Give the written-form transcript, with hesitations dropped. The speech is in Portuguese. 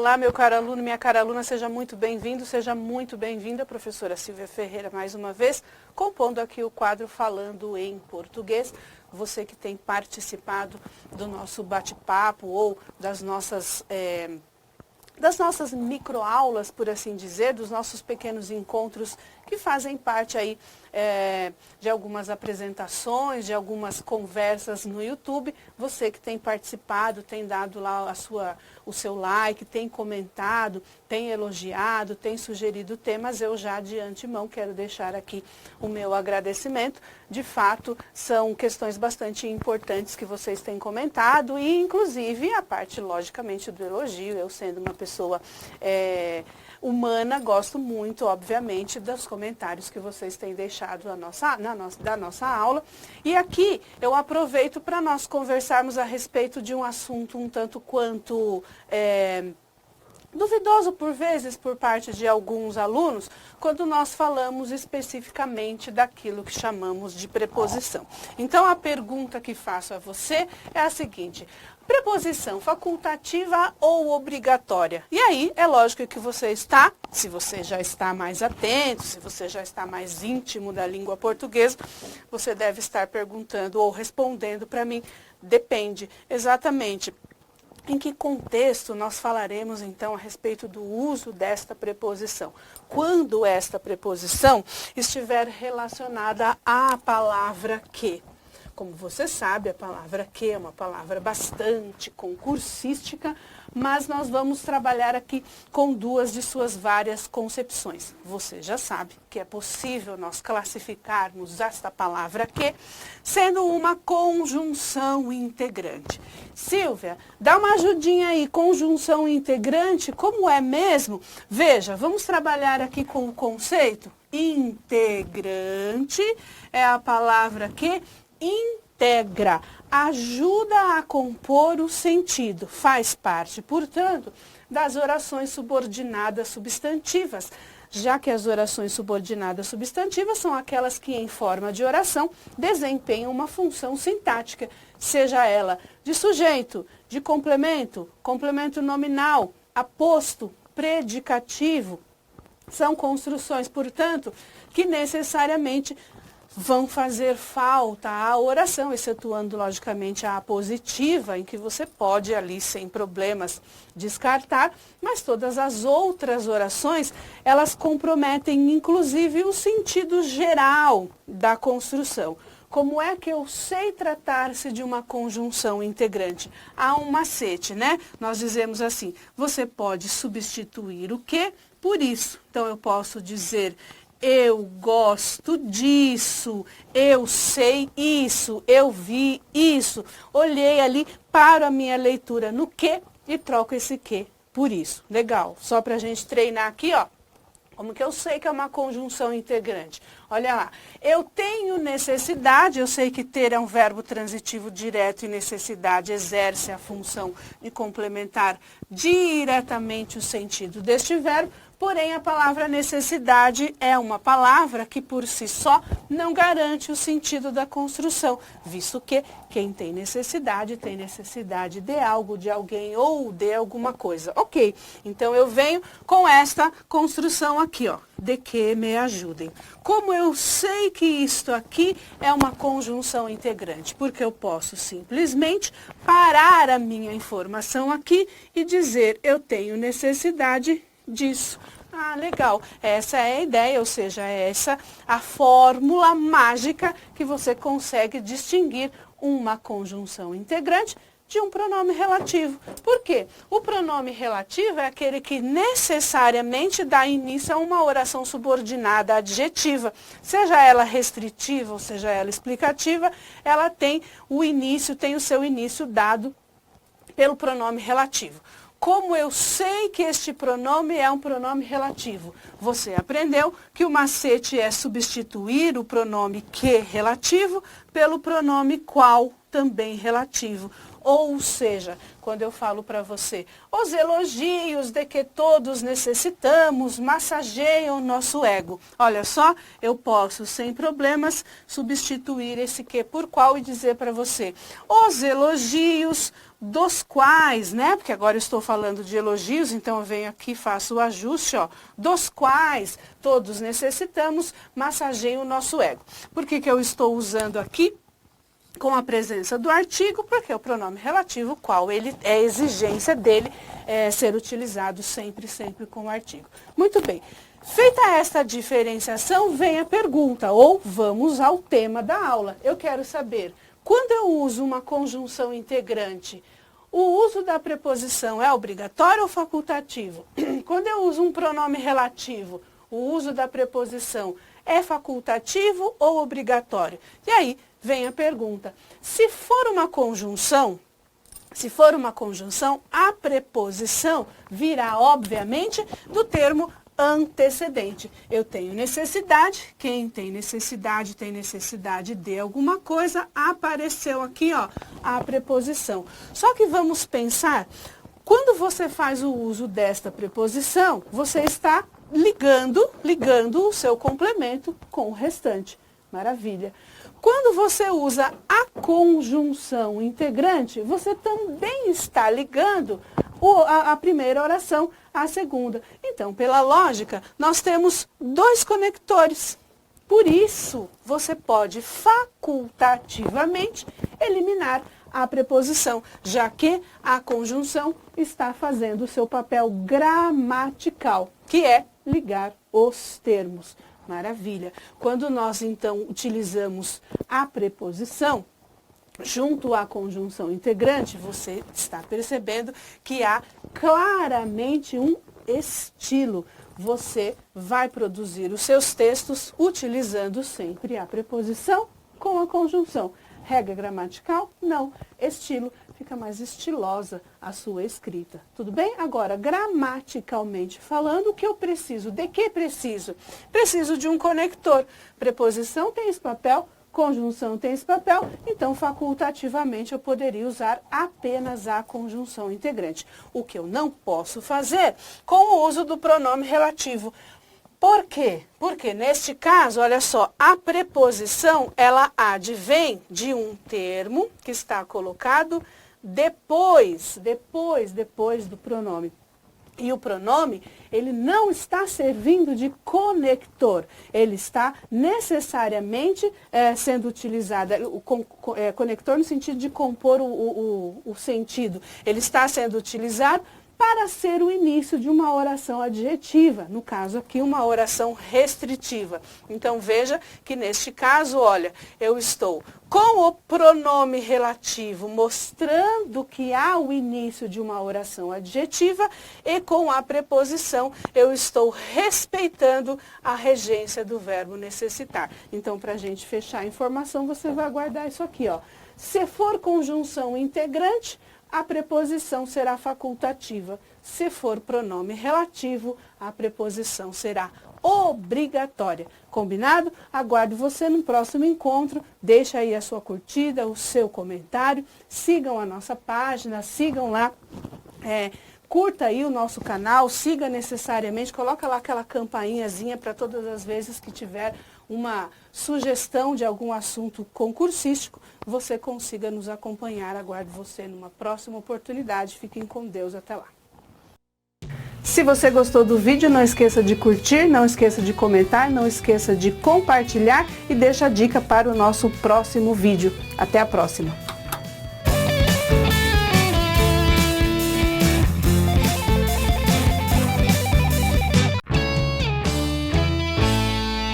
Olá, meu caro aluno, minha cara aluna, seja muito bem-vindo, seja muito bem-vinda, professora Silvia Ferreira, mais uma vez, compondo aqui o quadro Falando em Português. Você que tem participado do nosso bate-papo ou das nossas microaulas, por assim dizer, dos nossos pequenos encontros que fazem parte aí de algumas apresentações, de algumas conversas no YouTube. Você que tem participado, tem dado lá o seu like, tem comentado, tem elogiado, tem sugerido temas, eu já de antemão quero deixar aqui o meu agradecimento. De fato, são questões bastante importantes que vocês têm comentado e, inclusive, a parte, logicamente, do elogio. Eu sendo uma pessoa humana, gosto muito, obviamente, dos comentários que vocês têm deixado da nossa aula. E aqui eu aproveito para nós conversarmos a respeito de um assunto um tanto quanto duvidoso por vezes por parte de alguns alunos, quando nós falamos especificamente daquilo que chamamos de preposição. Então, a pergunta que faço a você é a seguinte: preposição facultativa ou obrigatória? E aí, é lógico que se você já está mais atento, se você já está mais íntimo da língua portuguesa, você deve estar perguntando ou respondendo para mim, depende, exatamente. Em que contexto nós falaremos, então, a respeito do uso desta preposição? Quando esta preposição estiver relacionada à palavra que. Como você sabe, a palavra que é uma palavra bastante concursística, mas nós vamos trabalhar aqui com duas de suas várias concepções. Você já sabe que é possível nós classificarmos esta palavra que sendo uma conjunção integrante. Silvia, dá uma ajudinha aí, conjunção integrante, como é mesmo? Veja, vamos trabalhar aqui com o conceito. Integrante é a palavra que integra, ajuda a compor o sentido, faz parte, portanto, das orações subordinadas substantivas, já que as orações subordinadas substantivas são aquelas que, em forma de oração, desempenham uma função sintática, seja ela de sujeito, de complemento, complemento nominal, aposto, predicativo. São construções, portanto, que necessariamente vão fazer falta à oração, excetuando, logicamente, a apositiva, em que você pode ali, sem problemas, descartar, mas todas as outras orações, elas comprometem, inclusive, o sentido geral da construção. Como é que eu sei tratar-se de uma conjunção integrante? Há um macete, né? Nós dizemos assim, você pode substituir o que por isso. Então, eu posso dizer: eu gosto disso, eu sei isso, eu vi isso, olhei ali, paro a minha leitura no que e troco esse que por isso. Legal, só para a gente treinar aqui, ó, como que eu sei que é uma conjunção integrante? Olha lá, eu tenho necessidade, eu sei que ter é um verbo transitivo direto e necessidade exerce a função de complementar diretamente o sentido deste verbo. Porém, a palavra necessidade é uma palavra que, por si só, não garante o sentido da construção, visto que quem tem necessidade de algo, de alguém ou de alguma coisa. Ok, então eu venho com esta construção aqui, ó, de que me ajudem. Como eu sei que isto aqui é uma conjunção integrante? Porque eu posso simplesmente parar a minha informação aqui e dizer: eu tenho necessidade disso. Ah, legal. Essa é a ideia, ou seja, é essa a fórmula mágica que você consegue distinguir uma conjunção integrante de um pronome relativo. Por quê? O pronome relativo é aquele que necessariamente dá início a uma oração subordinada adjetiva. Seja ela restritiva ou seja ela explicativa, ela tem o seu início dado pelo pronome relativo. Como eu sei que este pronome é um pronome relativo? Você aprendeu que o macete é substituir o pronome que relativo pelo pronome qual também relativo. Ou seja, quando eu falo para você, os elogios de que todos necessitamos massageiam o nosso ego. Olha só, eu posso, sem problemas, substituir esse que por qual e dizer para você, os elogios dos quais, né? Porque agora eu estou falando de elogios, então eu venho aqui e faço o ajuste, ó, dos quais todos necessitamos, massageiam o nosso ego. Por que eu estou usando aqui com a presença do artigo? Porque o pronome relativo, qual ele é exigência dele ser utilizado sempre com o artigo. Muito bem. Feita esta diferenciação, vem a pergunta, ou vamos ao tema da aula. Eu quero saber, quando eu uso uma conjunção integrante, o uso da preposição é obrigatório ou facultativo? Quando eu uso um pronome relativo, o uso da preposição é facultativo ou obrigatório? E aí vem a pergunta, se for uma conjunção, a preposição virá, obviamente, do termo antecedente. Eu tenho necessidade, quem tem necessidade de alguma coisa, apareceu aqui, ó, a preposição. Só que vamos pensar, quando você faz o uso desta preposição, você está ligando o seu complemento com o restante. Maravilha. Quando você usa a conjunção integrante, você também está ligando a primeira oração à segunda. Então, pela lógica, nós temos dois conectores. Por isso, você pode facultativamente eliminar a preposição, já que a conjunção está fazendo o seu papel gramatical, que é ligar os termos. Maravilha. Quando nós, então, utilizamos a preposição junto à conjunção integrante, você está percebendo que há claramente um estilo. Você vai produzir os seus textos utilizando sempre a preposição com a conjunção. Regra gramatical? Não. Estilo. Fica mais estilosa a sua escrita. Tudo bem? Agora, gramaticalmente falando, o que eu preciso? De que preciso? Preciso de um conector. Preposição tem esse papel, conjunção tem esse papel, então facultativamente eu poderia usar apenas a conjunção integrante. O que eu não posso fazer com o uso do pronome relativo. Por quê? Porque neste caso, olha só, a preposição, ela advém de um termo que está colocado depois do pronome. E o pronome, ele não está servindo de conector, ele está necessariamente sendo utilizado, conector no sentido de compor o sentido, ele está sendo utilizado para ser o início de uma oração adjetiva, no caso aqui uma oração restritiva. Então veja que neste caso, olha, eu estou com o pronome relativo mostrando que há o início de uma oração adjetiva e com a preposição eu estou respeitando a regência do verbo necessitar. Então, para a gente fechar a informação, você vai guardar isso aqui, ó. Se for conjunção integrante, a preposição será facultativa. Se for pronome relativo, a preposição será obrigatória. Combinado? Aguardo você no próximo encontro. Deixa aí a sua curtida, o seu comentário. Sigam a nossa página, sigam lá. Curta aí o nosso canal, siga necessariamente, coloca lá aquela campainhazinha para todas as vezes que tiver uma sugestão de algum assunto concursístico, você consiga nos acompanhar. Aguardo você numa próxima oportunidade. Fiquem com Deus. Até lá. Se você gostou do vídeo, não esqueça de curtir, não esqueça de comentar, não esqueça de compartilhar e deixa a dica para o nosso próximo vídeo. Até a próxima!